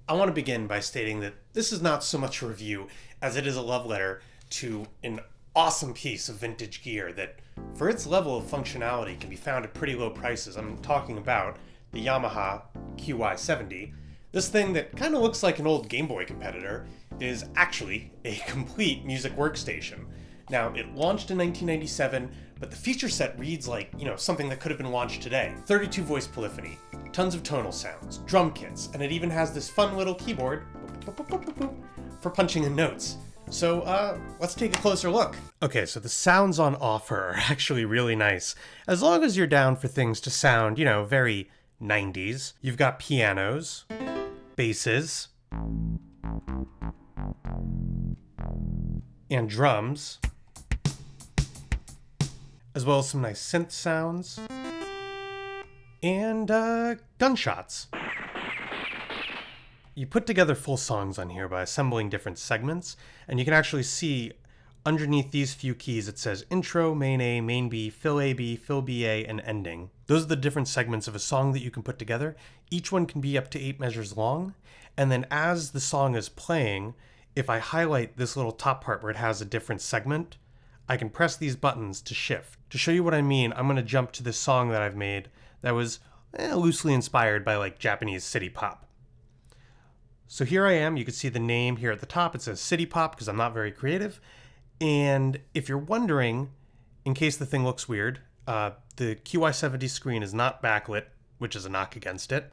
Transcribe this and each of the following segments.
I want to begin by stating that this is not so much a review as it is a love letter to an awesome piece of vintage gear that, for its level of functionality, can be found at pretty low prices. I'm talking about the Yamaha QY70. This thing that kind of looks like an old Game Boy competitor is actually a complete music workstation. Now, it launched in 1997, but the feature set reads like, something that could have been launched today. 32 voice polyphony, tons of tonal sounds, drum kits, and it even has this fun little keyboard for punching in notes. So, let's take a closer look. Okay, so the sounds on offer are actually really nice. As long as you're down for things to sound, very 90s. You've got pianos, basses, and drums, as well as some nice synth sounds, and gunshots. You put together full songs on here by assembling different segments, and you can actually see underneath these few keys it says intro, main A, main B, fill A, B, fill B, A, and ending. Those are the different segments of a song that you can put together. Each one can be up to 8 measures long, and then as the song is playing, if I highlight this little top part where it has a different segment, I can press these buttons to shift. To show you what I mean, I'm going to jump to this song that I've made that was loosely inspired by like Japanese city pop. So here I am, you can see the name here at the top, it says city pop because I'm not very creative. And if you're wondering, in case the thing looks weird, the QY70 screen is not backlit, which is a knock against it.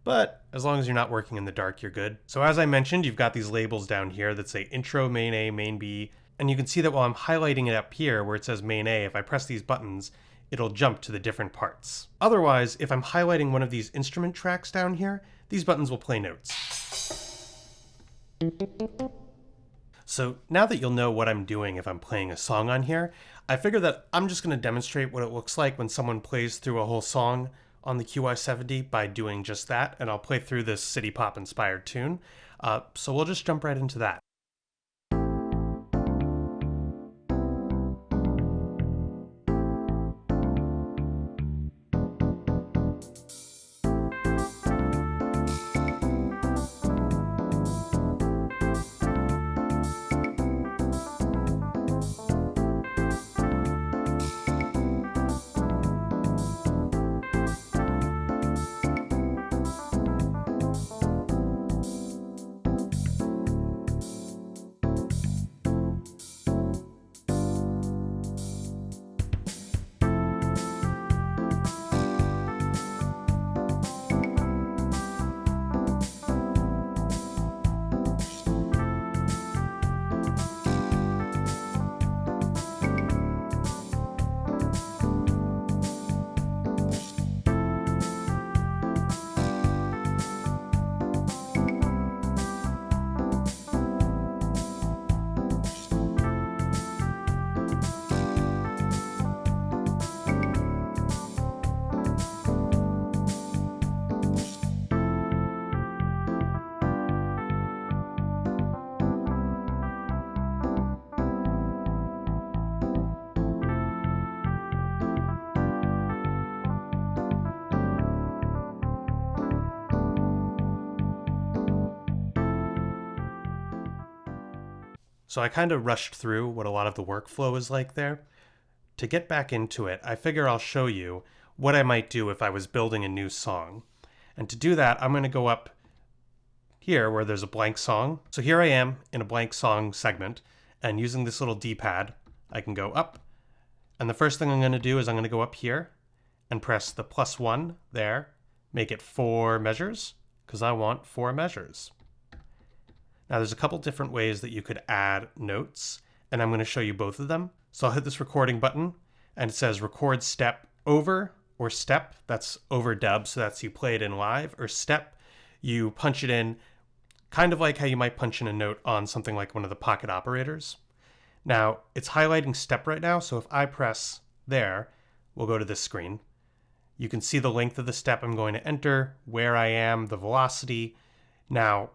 But as long as you're not working in the dark, you're good. So as I mentioned, you've got these labels down here that say intro, main A, main B. And you can see that while I'm highlighting it up here where it says main A, if I press these buttons, it'll jump to the different parts. Otherwise, if I'm highlighting one of these instrument tracks down here, these buttons will play notes. So now that you'll know what I'm doing if I'm playing a song on here, I figure that I'm just going to demonstrate what it looks like when someone plays through a whole song on the QY70 by doing just that, and I'll play through this city pop inspired tune. So we'll just jump right into that. So I kind of rushed through what a lot of the workflow is like there. To get back into it, I figure I'll show you what I might do if I was building a new song. And to do that, I'm going to go up here where there's a blank song. So here I am in a blank song segment, and using this little D-pad, I can go up. And the first thing I'm going to do is I'm going to go up here and press the +1 there, make it 4 measures, because I want 4 measures. Now there's a couple different ways that you could add notes, and I'm going to show you both of them. So I'll hit this recording button, and it says record step over or step. That's overdub, so that's you play it in live, or step, you punch it in, kind of like how you might punch in a note on something like one of the pocket operators. Now it's highlighting step right now, so if I press there, we'll go to this screen. You can see the length of the step I'm going to enter, where I am, the velocity. Now,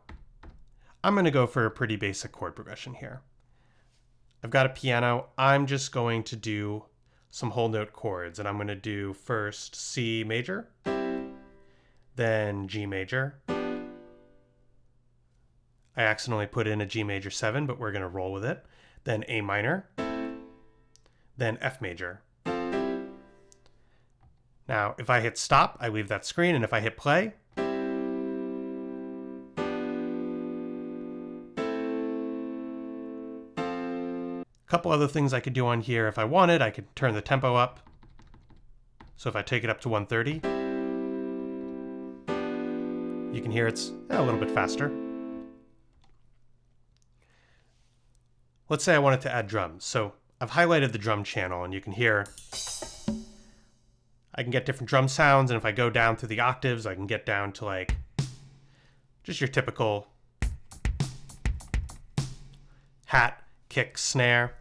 I'm going to go for a pretty basic chord progression here. I've got a piano. I'm just going to do some whole note chords, and I'm going to do first C major, then G major, I accidentally put in a G major 7, but we're going to roll with it. Then A minor, then F major. Now, if I hit stop, I leave that screen, and if I hit play, a couple other things I could do on here. If I wanted, I could turn the tempo up. So if I take it up to 130, you can hear it's a little bit faster. Let's say I wanted to add drums. So I've highlighted the drum channel, and you can hear I can get different drum sounds, and if I go down through the octaves, I can get down to like just your typical hat, kick, snare,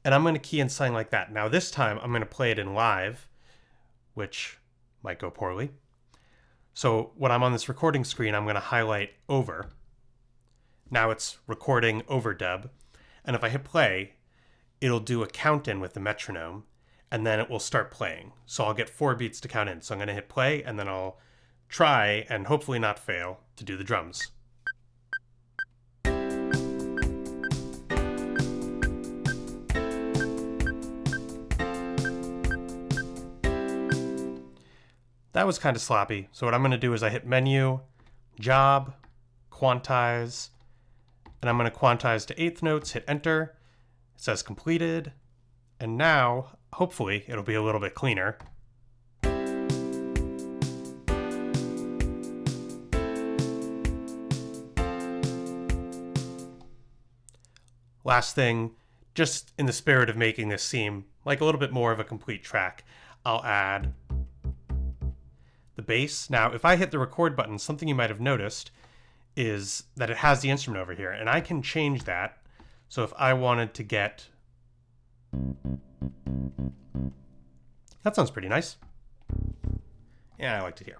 and I'm going to key in something like that. Now this time I'm going to play it in live, which might go poorly. So when I'm on this recording screen, I'm going to highlight over. Now it's recording overdub, and if I hit play, it'll do a count in with the metronome, and then it will start playing. So I'll get 4 beats to count in. So I'm going to hit play, and then I'll try, and hopefully not fail, to do the drums. That was kind of sloppy. So what I'm going to do is I hit menu, job, quantize, and I'm going to quantize to 8th notes, hit enter. It says completed. And now, hopefully, it'll be a little bit cleaner. Last thing, just in the spirit of making this seem like a little bit more of a complete track, I'll add the bass. Now, if I hit the record button, something you might have noticed is that it has the instrument over here, and I can change that. So if I wanted to get... That sounds pretty nice. Yeah, I liked it here.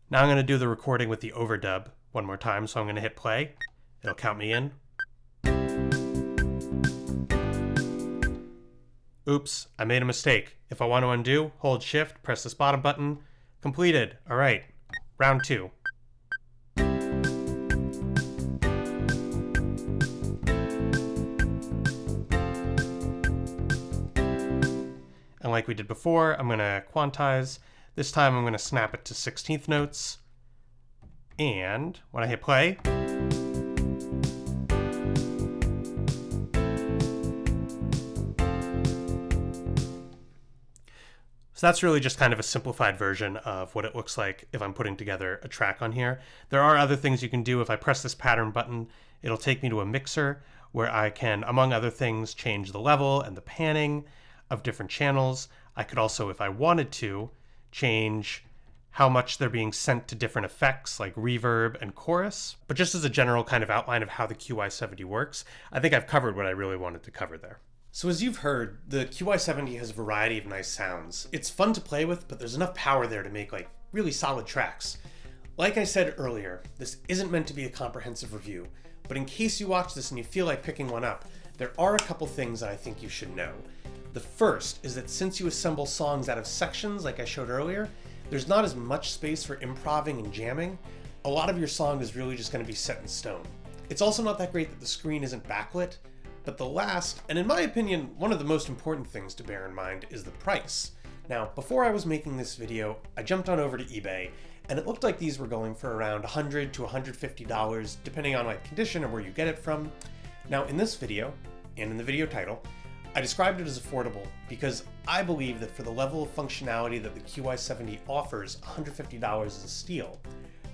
Now I'm going to do the recording with the overdub one more time, so I'm going to hit play. It'll count me in. Oops, I made a mistake. If I want to undo, hold shift, press this bottom button. Completed. All right, round 2. And like we did before, I'm going to quantize. This time I'm going to snap it to 16th notes. And when I hit play, so that's really just kind of a simplified version of what it looks like if I'm putting together a track on here. There are other things you can do. If I press this pattern button, it'll take me to a mixer where I can, among other things, change the level and the panning of different channels. I could also, if I wanted to, change how much they're being sent to different effects like reverb and chorus. But just as a general kind of outline of how the QY70 works, I think I've covered what I really wanted to cover there. So as you've heard, the QY70 has a variety of nice sounds. It's fun to play with, but there's enough power there to make like really solid tracks. Like I said earlier, this isn't meant to be a comprehensive review, but in case you watch this and you feel like picking one up, there are a couple things that I think you should know. The first is that since you assemble songs out of sections like I showed earlier, there's not as much space for improvising and jamming. A lot of your song is really just going to be set in stone. It's also not that great that the screen isn't backlit, but the last, and in my opinion, one of the most important things to bear in mind is the price. Now, before I was making this video, I jumped on over to eBay, and it looked like these were going for around $100 to $150, depending on like condition or where you get it from. Now, in this video, and in the video title, I described it as affordable because I believe that for the level of functionality that the QY70 offers, $150 is a steal.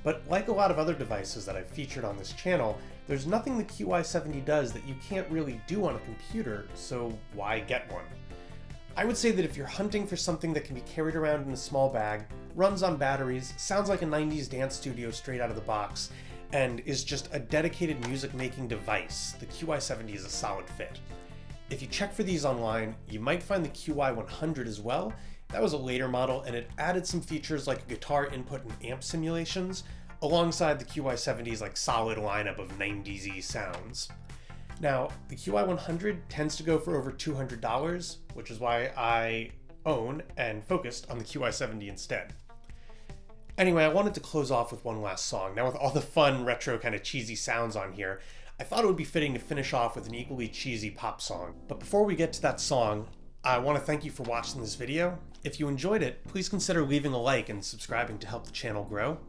But like a lot of other devices that I've featured on this channel, there's nothing the QY70 does that you can't really do on a computer, so why get one? I would say that if you're hunting for something that can be carried around in a small bag, runs on batteries, sounds like a 90s dance studio straight out of the box, and is just a dedicated music-making device, the QY70 is a solid fit. If you check for these online, you might find the QY100 as well. That was a later model, and it added some features like guitar input and amp simulations, alongside the QY70's like solid lineup of 90s-y sounds. Now, the QY100 tends to go for over $200, which is why I own and focused on the QY70 instead. Anyway, I wanted to close off with one last song. Now with all the fun, retro, kind of cheesy sounds on here, I thought it would be fitting to finish off with an equally cheesy pop song. But before we get to that song, I want to thank you for watching this video. If you enjoyed it, please consider leaving a like and subscribing to help the channel grow.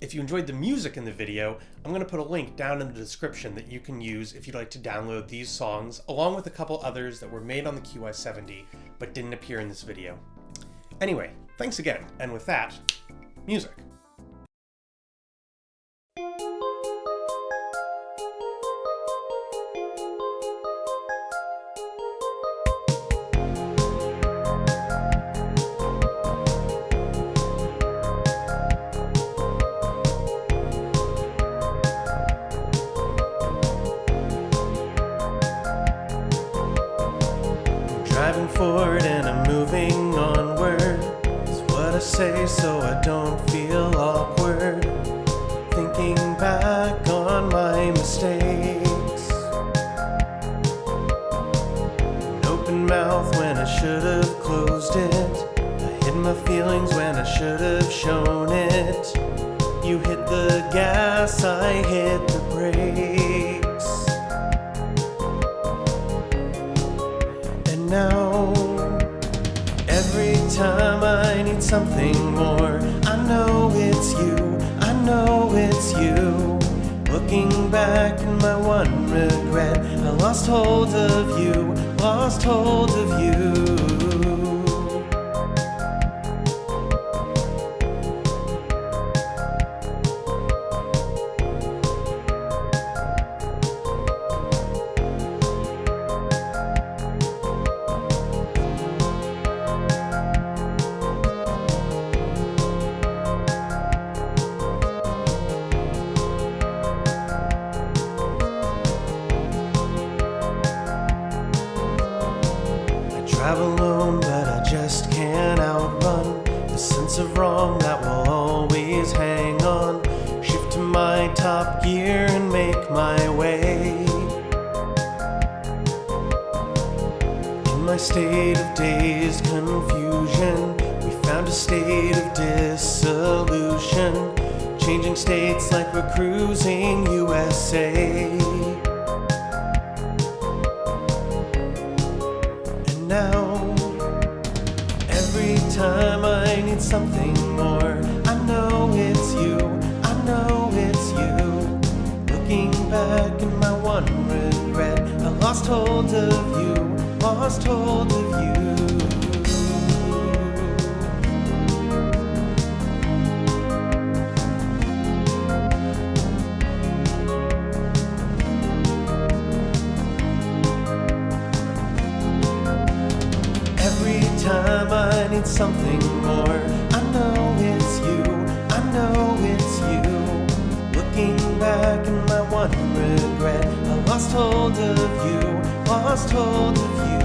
If you enjoyed the music in the video, I'm going to put a link down in the description that you can use if you'd like to download these songs, along with a couple others that were made on the QY70 but didn't appear in this video. Anyway, thanks again, and with that, music. Driving forward and I'm moving onward, is what I say so I don't feel awkward. Thinking back on my mistakes, an open mouth when I should have closed it. I hid my feelings when I should have shown it. You hit the gas, I hit the brakes. Now, every time I need something more, I know it's you, I know it's you. Looking back in my one regret, I lost hold of you, lost hold of you. Drive alone, but I just can't outrun the sense of wrong that will always hang on. Shift to my top gear and make my way. In my state of dazed confusion, we found a state of dissolution, changing states like we're cruising USA. Now, every time I need something more, I know it's you, I know it's you. Looking back in my one regret, I lost hold of you, lost hold of you. Every time I need something more, I know it's you, I know it's you. Looking back in my one regret, I lost hold of you, lost hold of you.